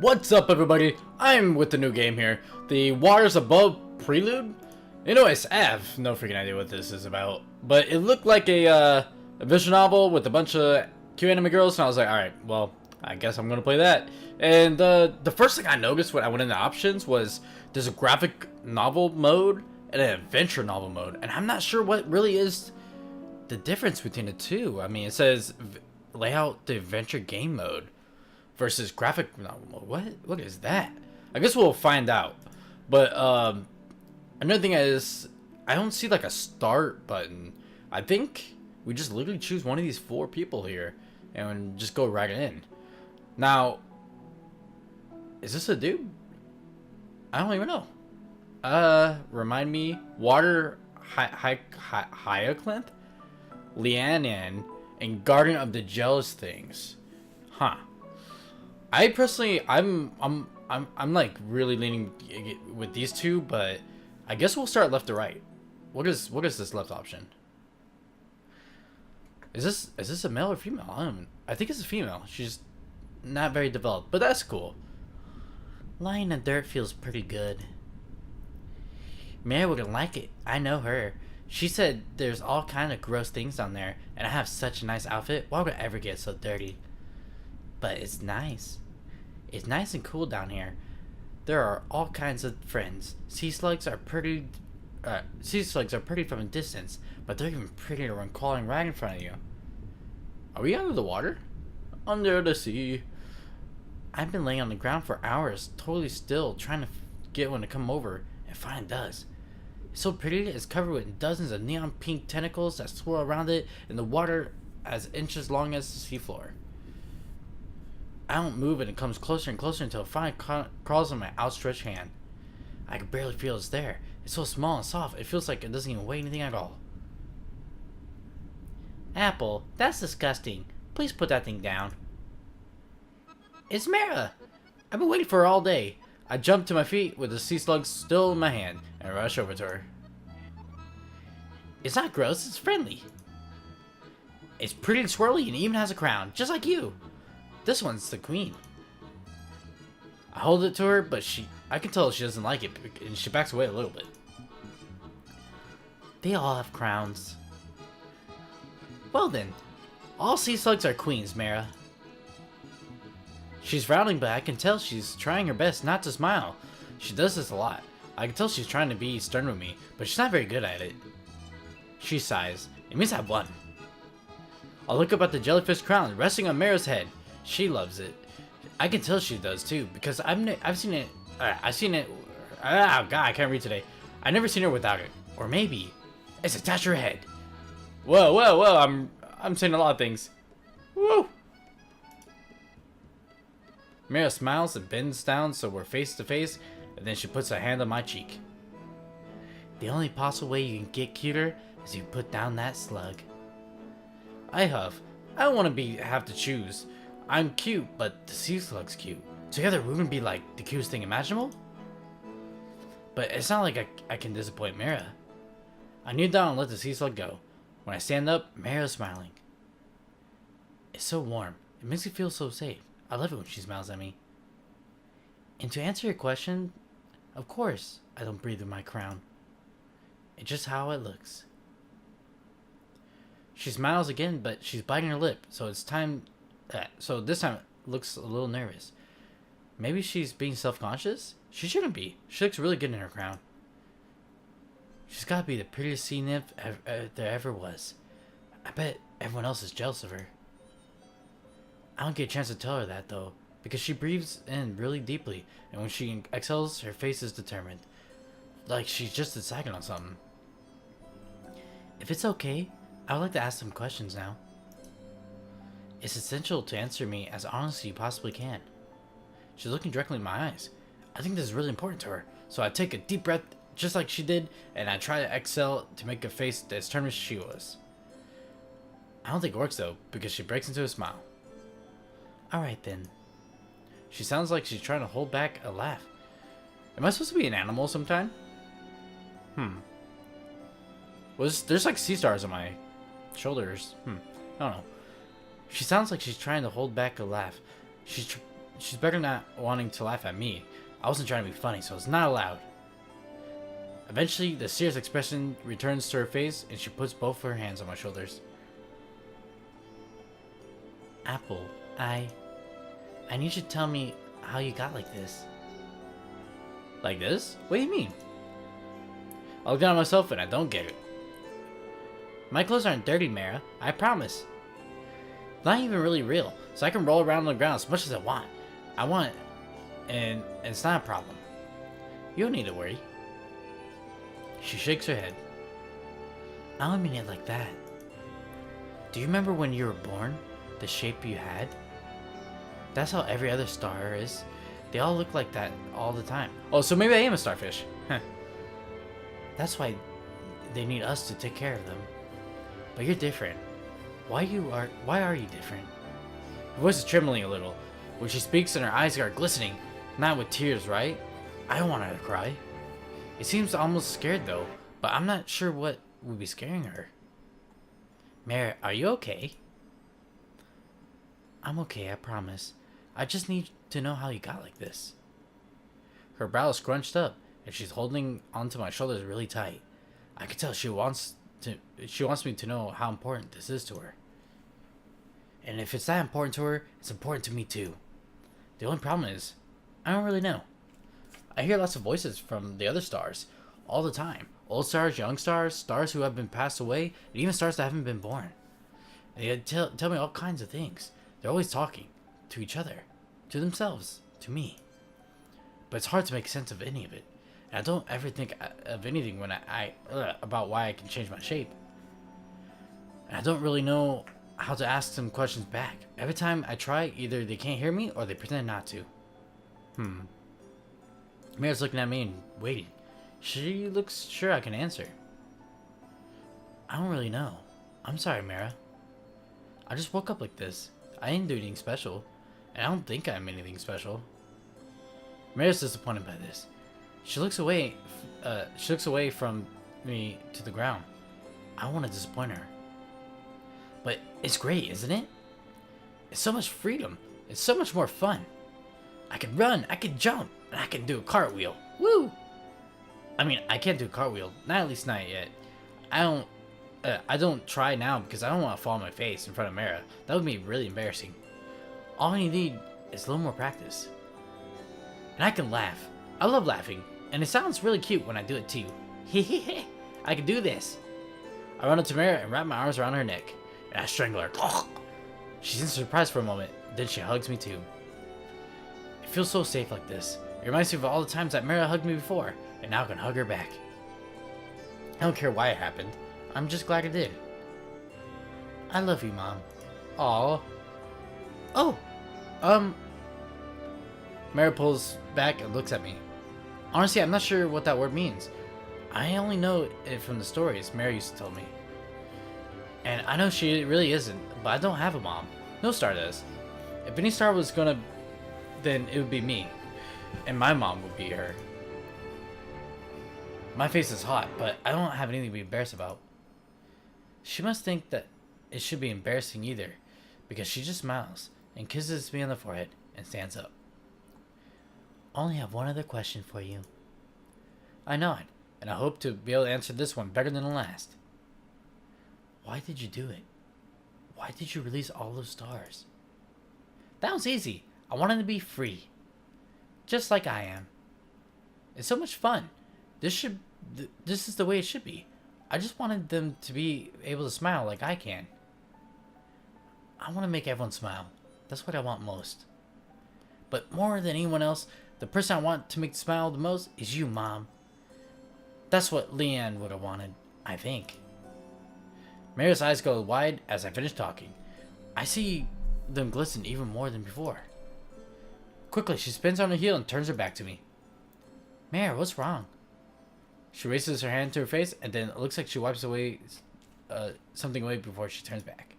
What's up, everybody? I'm with the new game here, the Waters Above Prelude. Anyways, I have no freaking idea what this is about, but it looked like a visual novel with a bunch of cute anime girls, and I was like, alright, well, I guess I'm gonna play that. And the first thing I noticed when I went into options was there's a graphic novel mode and an adventure novel mode, and I'm not sure what really is the difference between the two. I mean, it says lay out the adventure game mode versus graphic novel mode. What is that? I guess we'll find out. But another thing is I don't see like a start button. I think we just literally choose one of these four people here and just go right in. Now, is this a dude? I don't even know. Remind me, Water Hyacinth, Lianan, and Garden of the Jealous Things. Huh. I personally, I'm like really leaning with these two, but I guess we'll start left to right. What is this left option? Is this a male or female? I think it's a female. She's not very developed, but that's cool. Lying in the dirt feels pretty good. Mary wouldn't like it. I know her. She said there's all kind of gross things down there, and I have such a nice outfit. Why would I ever get so dirty? But it's nice. It's nice and cool down here. There are all kinds of friends. Sea slugs are pretty from a distance, but they're even prettier when crawling right in front of you. Are we under the water? Under the sea. I've been laying on the ground for hours, totally still, trying to get one to come over, and finally does. It's so pretty, it's covered with dozens of neon pink tentacles that swirl around it, and the water as inches long as the seafloor. I don't move and it comes closer and closer until it finally crawls on my outstretched hand. I can barely feel it's there. It's so small and soft, it feels like it doesn't even weigh anything at all. Apple, that's disgusting. Please put that thing down. It's Mara! I've been waiting for her all day. I jump to my feet with the sea slug still in my hand and rush over to her. It's not gross, it's friendly. It's pretty and swirly and even has a crown, just like you. This one's the queen. I hold it to her, but I can tell she doesn't like it, and she backs away a little bit. They all have crowns. Well then, all sea slugs are queens, Mara. She's frowning, but I can tell she's trying her best not to smile. She does this a lot. I can tell she's trying to be stern with me, but she's not very good at it. She sighs. It means I've won. I'll look up at the jellyfish crown resting on Mara's head. She loves it. I can tell she does too, because I've seen it. Oh god, I can't read today. I've never seen her without it. Or maybe it's attached to her head. Whoa! I'm saying a lot of things. Woo! Mara smiles and bends down so we're face to face, and then she puts a hand on my cheek. The only possible way you can get cuter is you put down that slug. I huff. I don't want to have to choose. I'm cute, but the sea slug's cute. Together we wouldn't be like the cutest thing imaginable. But it's not like I can disappoint Mara. I kneel down and let the sea slug go. When I stand up, Mara's smiling. It's so warm. It makes me feel so safe. I love it when she smiles at me. And to answer your question, of course I don't breathe with my crown. It's just how it looks. She smiles again, but she's biting her lip, so it's time. So this time it looks a little nervous. Maybe she's being self-conscious? She shouldn't be. She looks really good in her crown. She's gotta be the prettiest sea nymph there ever was. I bet everyone else is jealous of her. I don't get a chance to tell her that though, because she breathes in really deeply, and when she exhales, her face is determined. Like she's just deciding on something. If it's okay, I would like to ask some questions now. It's essential to answer me as honestly as you possibly can. She's looking directly in my eyes. I think this is really important to her, so I take a deep breath just like she did, and I try to exhale to make a face as determined as she was. I don't think it works though, because she breaks into a smile. Alright then. She sounds like she's trying to hold back a laugh. Am I supposed to be an animal sometime? There's like sea stars on my shoulders. I don't know. She sounds like she's trying to hold back a laugh. She's better not wanting to laugh at me. I wasn't trying to be funny, so it's not allowed. Eventually, the serious expression returns to her face, and she puts both her hands on my shoulders. Apple, I need you to tell me how you got like this. Like this? What do you mean? I look down at myself and I don't get it. My clothes aren't dirty, Mara. I promise. Not even really real, so I can roll around on the ground as much as I want. And it's not a problem. You don't need to worry. She shakes her head. I don't mean it like that. Do you remember when you were born? The shape you had? That's how every other star is. They all look like that all the time. Oh, so maybe I am a starfish. That's why they need us to take care of them. But you're different. Why are you different? Her voice is trembling a little. When she speaks and her eyes are glistening. Not with tears, right? I don't want her to cry. It seems almost scared though, but I'm not sure what would be scaring her. Mara, are you okay? I'm okay, I promise. I just need to know how you got like this. Her brow is scrunched up, and she's holding onto my shoulders really tight. I can tell she wants me to know how important this is to her. And if it's that important to her, it's important to me too. The only problem is, I don't really know. I hear lots of voices from the other stars all the time. Old stars, young stars, stars who have been passed away, and even stars that haven't been born. They tell me all kinds of things. They're always talking to each other, to themselves, to me. But it's hard to make sense of any of it. And I don't ever think of anything when I about why I can change my shape. And I don't really know how to ask them questions back. Every time I try, either they can't hear me or they pretend not to. Mira's looking at me and waiting. She looks sure I can answer. I don't really know. I'm sorry, Mara. I just woke up like this. I didn't do anything special. And I don't think I'm anything special. Mira's disappointed by this. She looks away from me to the ground. I don't want to disappoint her. But it's great, isn't it? It's so much freedom. It's so much more fun. I can run, I can jump, and I can do a cartwheel. Woo! I mean, I can't do a cartwheel. Not at least not yet. I don't try now because I don't want to fall on my face in front of Mara. That would be really embarrassing. All I need is a little more practice. And I can laugh. I love laughing. And it sounds really cute when I do it too. Hehehe. I can do this. I run up to Mara and wrap my arms around her neck. And I strangle her. She seems surprised for a moment. Then she hugs me too. It feels so safe like this. It reminds me of all the times that Mara hugged me before. And now I can hug her back. I don't care why it happened. I'm just glad it did. I love you, Mom. Aww. Oh. Mara pulls back and looks at me. Honestly, I'm not sure what that word means. I only know it from the stories Mara used to tell me. And I know she really isn't, but I don't have a mom. No star does. If any star was gonna, then it would be me. And my mom would be her. My face is hot, but I don't have anything to be embarrassed about. She must think that it should be embarrassing either, because she just smiles and kisses me on the forehead and stands up. Only have one other question for you. I nod, and I hope to be able to answer this one better than the last. Why did you do it? Why did you release all those stars? That was easy. I wanted to be free. Just like I am. It's so much fun. This is the way it should be. I just wanted them to be able to smile like I can. I want to make everyone smile. That's what I want most. But more than anyone else, the person I want to make smile the most is you, Mom. That's what Leanne would have wanted, I think. Mara's eyes go wide as I finish talking. I see them glisten even more than before. Quickly, she spins on her heel and turns her back to me. Mara, what's wrong? She raises her hand to her face, and then it looks like she wipes away something away before she turns back.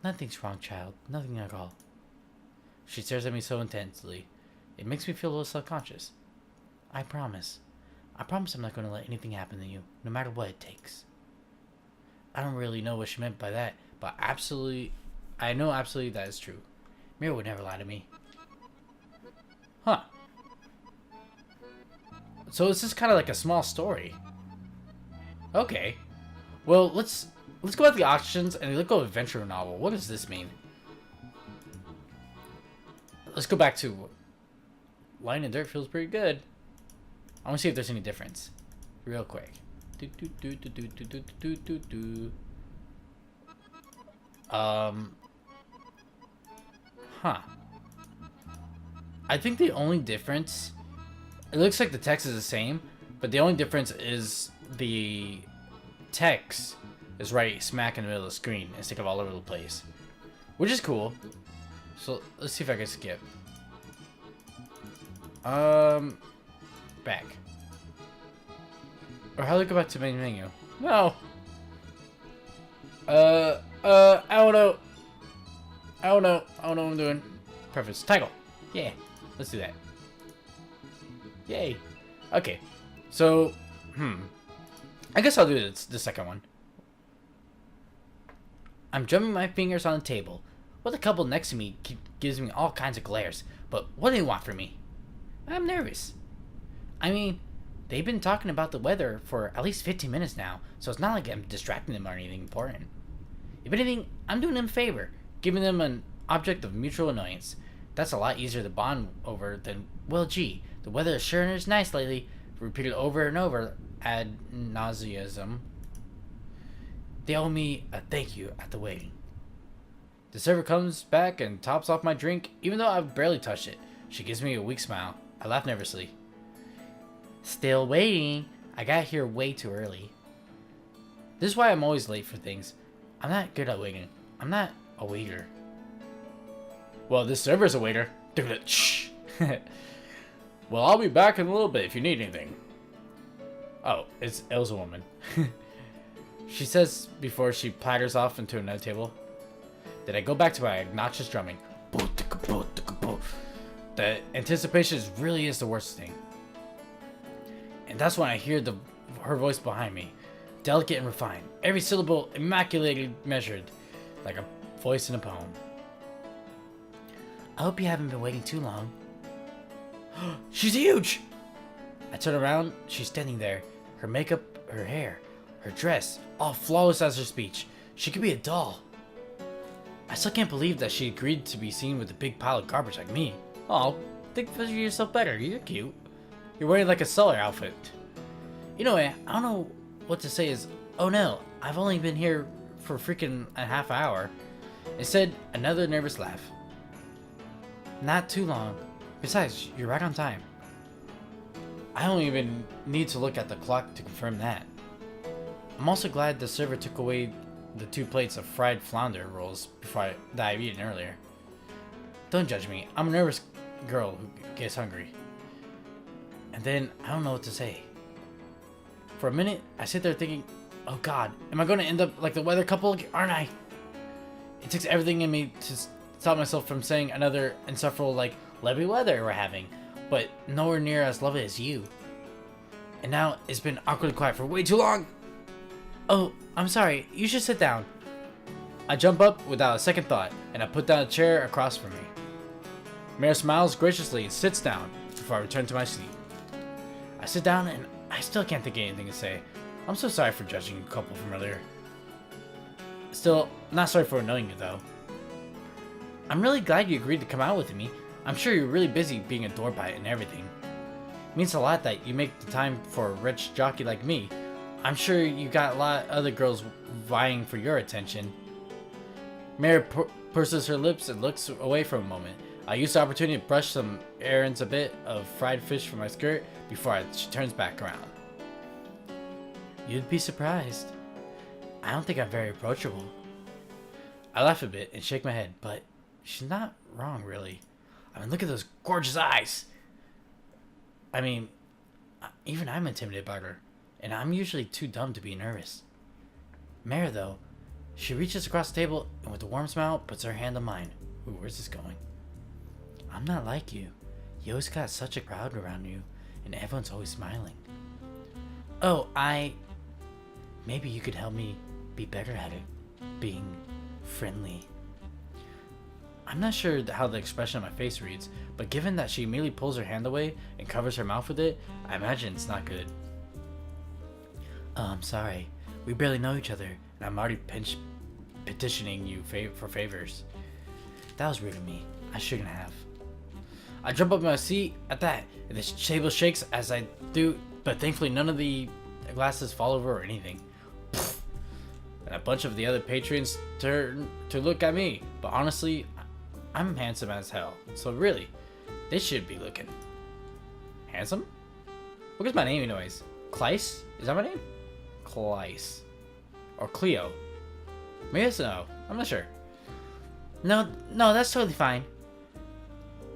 Nothing's wrong, child. Nothing at all. She stares at me so intensely. It makes me feel a little self-conscious. I promise. I promise I'm not going to let anything happen to you, no matter what it takes. I don't really know what she meant by that, but I know absolutely that is true. Mira would never lie to me. Huh. So it's just kind of like a small story. Okay. Well, let's go at the options and let's go adventure novel. What does this mean? Let's go back to Line and Dirt feels pretty good. I want to see if there's any difference. Real quick. Huh. I think the only difference, it looks like the text is the same, but the only difference is the text is right smack in the middle of the screen instead of all over the place, which is cool. So let's see if I can skip. Back. Or how do I go back to main menu? No. I don't know. I don't know what I'm doing. Preference. Title. Yeah. Let's do that. Yay. Okay. So, I guess I'll do the second one. I'm drumming my fingers on the table. Well, the couple next to me gives me all kinds of glares. But what do they want from me? I'm nervous. I mean, they've been talking about the weather for at least 15 minutes now, so it's not like I'm distracting them or anything important. If anything, I'm doing them a favor, giving them an object of mutual annoyance. That's a lot easier to bond over than, well, gee, the weather sure is nice lately, repeated over and over ad nauseam. They owe me a thank you at the waiting. The server comes back and tops off my drink, even though I've barely touched it. She gives me a weak smile. I laugh nervously. Still waiting. I got here way too early. This is why I'm always late for things. I'm not good at waiting. I'm not a waiter. Well, this server's a waiter. Shh. Well, I'll be back in a little bit if you need anything. Oh, it was a woman. She says before she platters off into another table. Then I go back to my obnoxious drumming. The anticipation really is the worst thing. And that's when I hear her voice behind me. Delicate and refined. Every syllable immaculately measured. Like a voice in a poem. I hope you haven't been waiting too long. She's huge! I turn around. She's standing there. Her makeup, her hair, her dress, all flawless as her speech. She could be a doll. I still can't believe that she agreed to be seen with a big pile of garbage like me. Oh, think of yourself better. You're cute. You're wearing like a seller outfit. You know, I don't know what to say is, oh no, I've only been here for freaking a half hour. Instead, another nervous laugh. Not too long. Besides, you're right on time. I don't even need to look at the clock to confirm that. I'm also glad the server took away the 2 plates of fried flounder rolls that I've eaten earlier. Don't judge me. I'm a nervous girl who gets hungry. And then I don't know what to say. For a minute, I sit there thinking, oh god, am I going to end up like the weather couple, aren't I? It takes everything in me to stop myself from saying another insufferable, like, lovely weather we're having, but nowhere near as lovely as you. And now it's been awkwardly quiet for way too long. Oh, I'm sorry, you should sit down. I jump up without a second thought, and I put down a chair across from me. Mare smiles graciously and sits down before I return to my seat. I sit down and I still can't think of anything to say. I'm so sorry for judging a couple from earlier. Still, not sorry for annoying you though. I'm really glad you agreed to come out with me. I'm sure you're really busy being adored by it and everything. It means a lot that you make the time for a rich jockey like me. I'm sure you got a lot of other girls vying for your attention. Mare purses her lips and looks away for a moment. I use the opportunity to brush some errands a bit of fried fish from my skirt before she turns back around. You'd be surprised. I don't think I'm very approachable. I laugh a bit and shake my head, but she's not wrong, really. I mean, look at those gorgeous eyes. I mean, even I'm intimidated by her, and I'm usually too dumb to be nervous. Mare, though, she reaches across the table and with a warm smile puts her hand on mine. Ooh, where's this going? I'm not like you. You always got such a crowd around you, and everyone's always smiling. Oh, maybe you could help me be better at it. Being friendly. I'm not sure how the expression on my face reads, but given that she immediately pulls her hand away and covers her mouth with it, I imagine it's not good. I'm sorry. We barely know each other, and I'm already petitioning you for favors. That was rude of me. I shouldn't have. I jump up in my seat at that, and the table shakes as I do, but thankfully none of the glasses fall over or anything. And a bunch of the other patrons turn to look at me, but honestly, I'm handsome as hell, so really, they should be looking. Handsome? What is my name anyways? Kleiss? Is that my name? Kleiss. Or Cleo. Maybe it's no. I'm not sure. No, that's totally fine.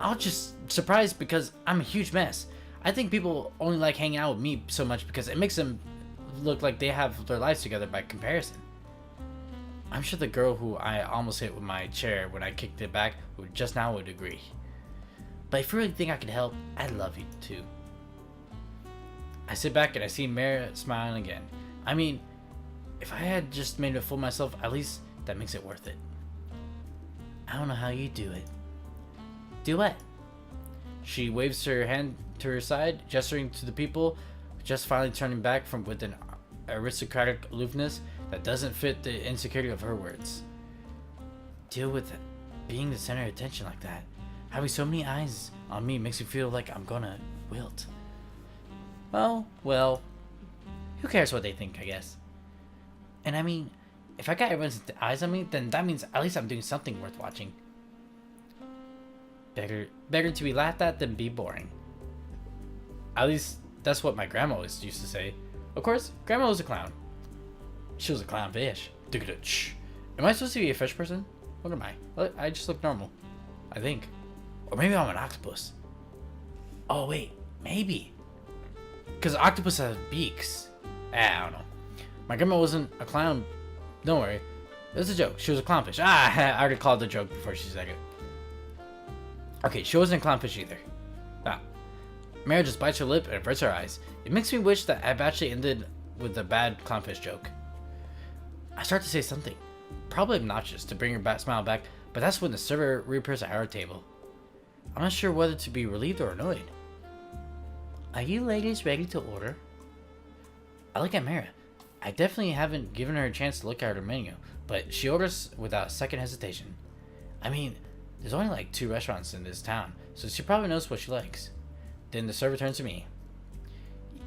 I was just surprised because I'm a huge mess. I think people only like hanging out with me so much because it makes them look like they have their lives together by comparison. I'm sure the girl who I almost hit with my chair when I kicked it back would agree. But if you really think I can help, I'd love you too. I sit back and I see Mara smiling again. I mean, if I had just made a fool of myself, at least that makes it worth it. I don't know how you do it. Do what? She waves her hand to her side, gesturing to the people, just finally turning back from with an aristocratic aloofness that doesn't fit the insecurity of her words. Deal with it. Being the center of attention like that. Having so many eyes on me makes me feel like I'm gonna wilt. Well, who cares what they think, I guess. And I mean, if I got everyone's eyes on me, then that means at least I'm doing something worth watching. Better to be laughed at than be boring. At least that's what my grandma always used to say. Of course, grandma was a clown. She was a clownfish. Am I supposed to be a fish person? What am I? I just look normal. I think. Or maybe I'm an octopus. Oh wait, maybe. Because octopus have beaks. I don't know. My grandma wasn't a clown. Don't worry. It was a joke. She was a clownfish. I already called the joke before she said it. Okay, she wasn't a clownfish either. Mara just bites her lip and averts her eyes. It makes me wish that I've actually ended with a bad clownfish joke. I start to say something, probably obnoxious, to bring her smile back, but that's when the server reappears at our table. I'm not sure whether to be relieved or annoyed. Are you ladies ready to order? I look at Mara. I definitely haven't given her a chance to look at her menu, but she orders without a second hesitation. I mean, there's only like 2 restaurants in this town, so she probably knows what she likes. Then the server turns to me.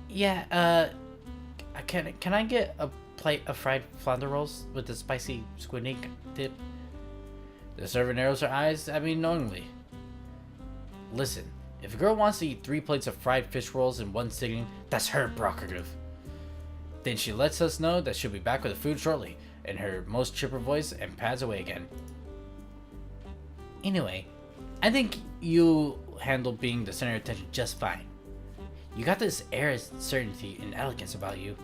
Yeah, can I get a plate of fried flounder rolls with the spicy squid ink dip? The server narrows her eyes at me knowingly. Listen, if a girl wants to eat 3 plates of fried fish rolls in one sitting, that's her prerogative. Then she lets us know that she'll be back with the food shortly, in her most chipper voice, and pads away again. Anyway, I think you handle being the center of attention just fine. You got this air of certainty and elegance about you.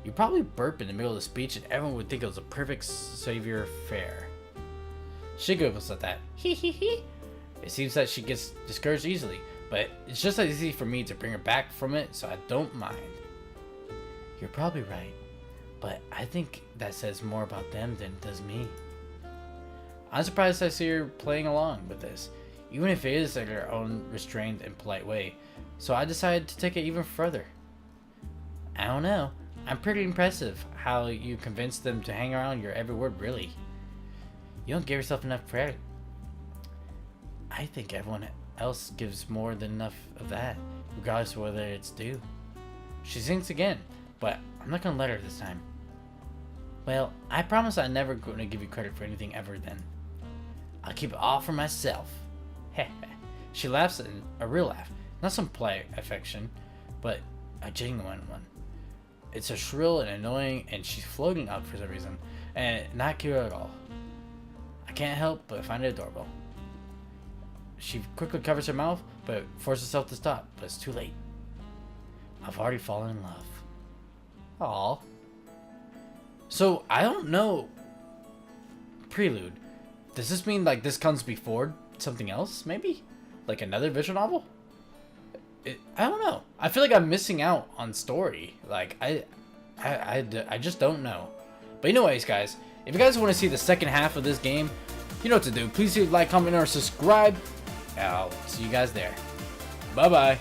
You probably burp in the middle of the speech and everyone would think it was a perfect savior fare. She giggles at that. Hee hee hee. It seems that she gets discouraged easily, but it's just as easy for me to bring her back from it, so I don't mind. You're probably right, but I think that says more about them than it does me. I'm surprised I see her playing along with this, even if it is in her own restrained and polite way, so I decided to take it even further. I don't know, I'm pretty impressive how you convinced them to hang around your every word, really. You don't give yourself enough credit. I think everyone else gives more than enough of that, regardless of whether it's due. She sings again, but I'm not gonna let her this time. Well, I promise I'm never gonna give you credit for anything ever then. I'll keep it all for myself. Heh heh. She laughs, a real laugh. Not some polite affection, but a genuine one. It's a shrill and annoying, and she's floating up for some reason, and not cute at all. I can't help but find it adorable. She quickly covers her mouth, but forces herself to stop, but it's too late. I've already fallen in love. Aww. So, I don't know. Prelude. Does this mean like this comes before something else, maybe? Like another visual novel? I don't know. I feel like I'm missing out on story. Like, I just don't know. But anyways, guys, if you guys want to see the second half of this game, You know what to do. Please leave a like, comment, or subscribe. I'll see you guys there. Bye-bye.